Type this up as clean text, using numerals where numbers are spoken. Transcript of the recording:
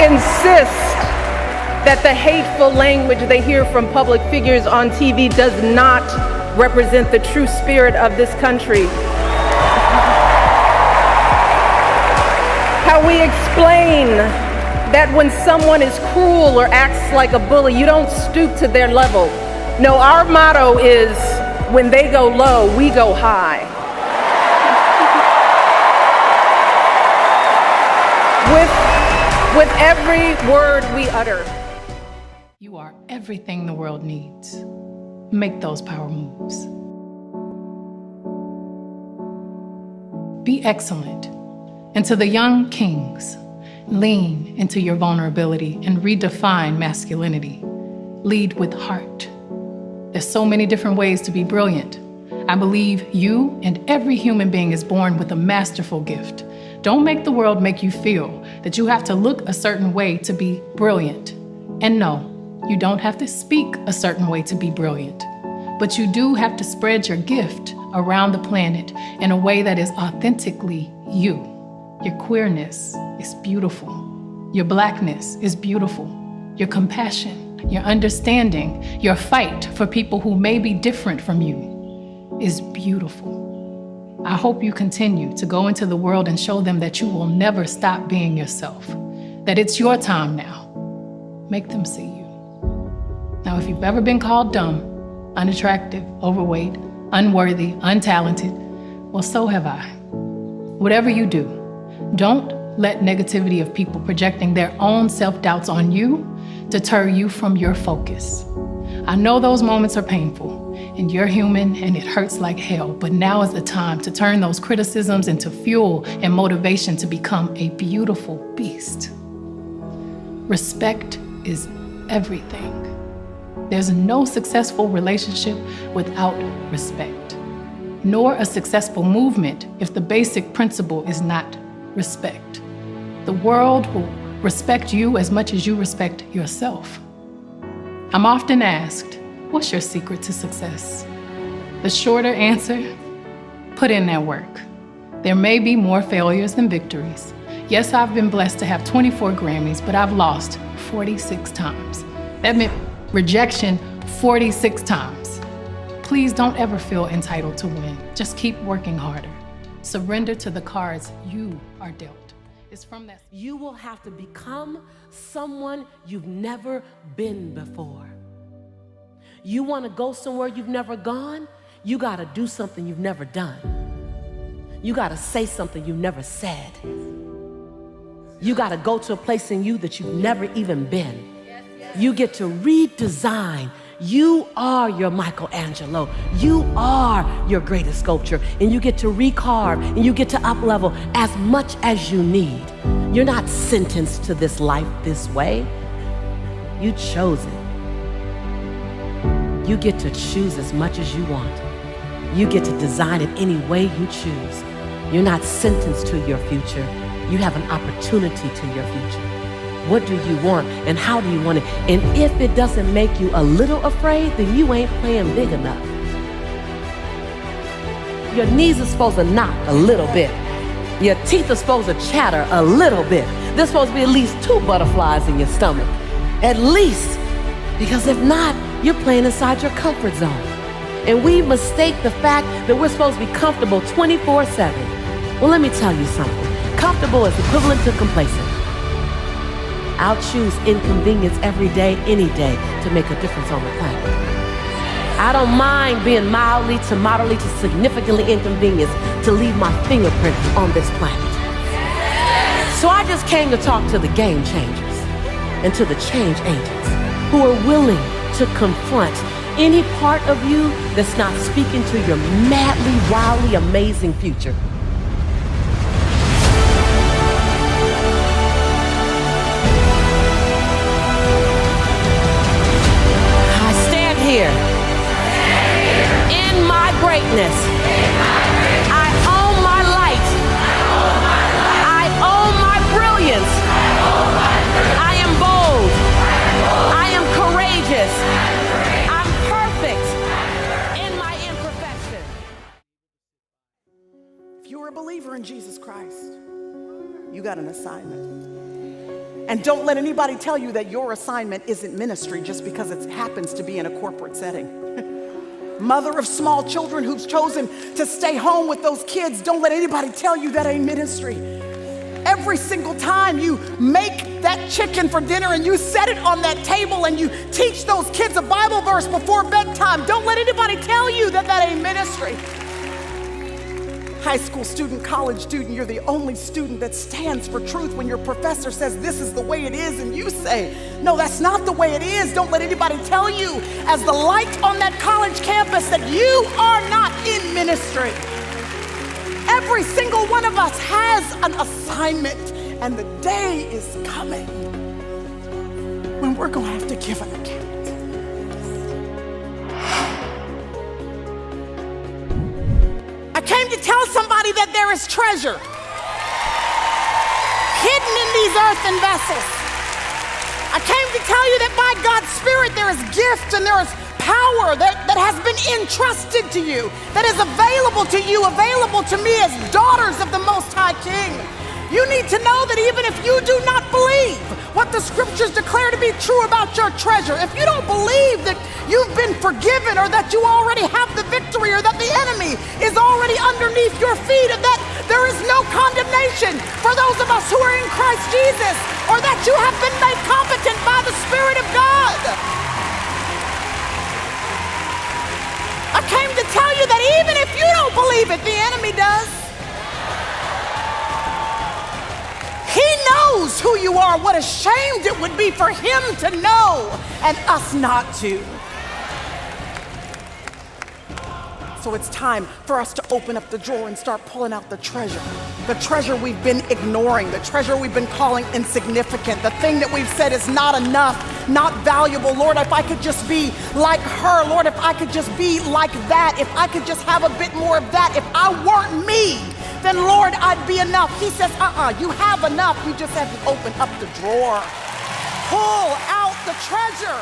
insist that the hateful language they hear from public figures on TV does not represent the true spirit of this country. How we explain that when someone is cruel or acts like a bully, you don't stoop to their level. No, our motto is, when they go low, we go high. With every word we utter. You are everything the world needs. Make those power moves. Be excellent. And to the young kings, lean into your vulnerability and redefine masculinity. Lead with heart. There's so many different ways to be brilliant. I believe you and every human being is born with a masterful gift. Don't make the world make you feel that you have to look a certain way to be brilliant. And no, you don't have to speak a certain way to be brilliant. But you do have to spread your gift around the planet in a way that is authentically you. Your queerness is beautiful. Your blackness is beautiful. Your compassion, your understanding, your fight for people who may be different from you is beautiful. I hope you continue to go into the world and show them that you will never stop being yourself, that it's your time now. Make them see you. Now, if you've ever been called dumb, unattractive, overweight, unworthy, untalented, well, so have I. Whatever you do, don't let negativity of people projecting their own self-doubts on you deter you from your focus. I know those moments are painful, and you're human and it hurts like hell, but now is the time to turn those criticisms into fuel and motivation to become a beautiful beast. Respect is everything. There's no successful relationship without respect, nor a successful movement if the basic principle is not respect. The world will respect you as much as you respect yourself. I'm often asked, what's your secret to success? The shorter answer, put in that work. There may be more failures than victories. Yes, I've been blessed to have 24 Grammys, but I've lost 46 times. That meant rejection 46 times. Please don't ever feel entitled to win. Just keep working harder. Surrender to the cards you are dealt. It's from that. You will have to become someone you've never been before. You want to go somewhere you've never gone? You got to do something you've never done. You got to say something you've never said. You got to go to a place in you that you've never even been. You get to redesign. You are your Michelangelo. You are your greatest sculpture. And you get to recarve and you get to up-level as much as you need. You're not sentenced to this life this way. You chose it. You get to choose as much as you want. You get to design it any way you choose. You're not sentenced to your future. You have an opportunity to your future. What do you want and how do you want it? And if it doesn't make you a little afraid, then you ain't playing big enough. Your knees are supposed to knock a little bit. Your teeth are supposed to chatter a little bit. There's supposed to be at least 2 butterflies in your stomach. At least. Because if not, you're playing inside your comfort zone. And we mistake the fact that we're supposed to be comfortable 24/7. Well, let me tell you something. Comfortable is equivalent to complacent. I'll choose inconvenience every day, any day, to make a difference on the planet. I don't mind being mildly to moderately to significantly inconvenienced to leave my fingerprint on this planet. So I just came to talk to the game changers and to the change agents who are willing to confront any part of you that's not speaking to your madly, wildly amazing future. Here. In my greatness, I own my light. I own my brilliance. I am bold. I am courageous. I'm perfect in my imperfection. If you're a believer in Jesus Christ, you got an assignment. And don't let anybody tell you that your assignment isn't ministry just because it happens to be in a corporate setting. Mother of small children who's chosen to stay home with those kids, don't let anybody tell you that ain't ministry. Every single time you make that chicken for dinner and you set it on that table and you teach those kids a Bible verse before bedtime, don't let anybody tell you that that ain't ministry. High school student, college student, you're the only student that stands for truth when your professor says this is the way it is and you say, no, that's not the way it is. Don't let anybody tell you as the light on that college campus that you are not in ministry. Every single one of us has an assignment, and the day is coming when we're going to have to give an account. I came to tell somebody that there is treasure hidden in these earthen vessels. I came to tell you that by God's Spirit there is gift and there is power that has been entrusted to you, that is available to you, available to me as daughters of the Most High King. You need to know that even if you do not believe what the scriptures declare to be true about your treasure, if you don't believe that you've been forgiven or that you already have the victory or that the enemy is already underneath your feet and that there is no condemnation for those of us who are in Christ Jesus, or that you have been made competent by the Spirit of God, I came to tell you that even if you don't believe it, the enemy does. He knows who you are. What a shame it would be for him to know and us not to. So it's time for us to open up the drawer and start pulling out the treasure we've been ignoring, the treasure we've been calling insignificant, the thing that we've said is not enough, not valuable. Lord, if I could just be like her, Lord, if I could just be like that, if I could just have a bit more of that, if I weren't me, then Lord, I'd be enough. He says, you have enough. You just have to open up the drawer. Pull out the treasure.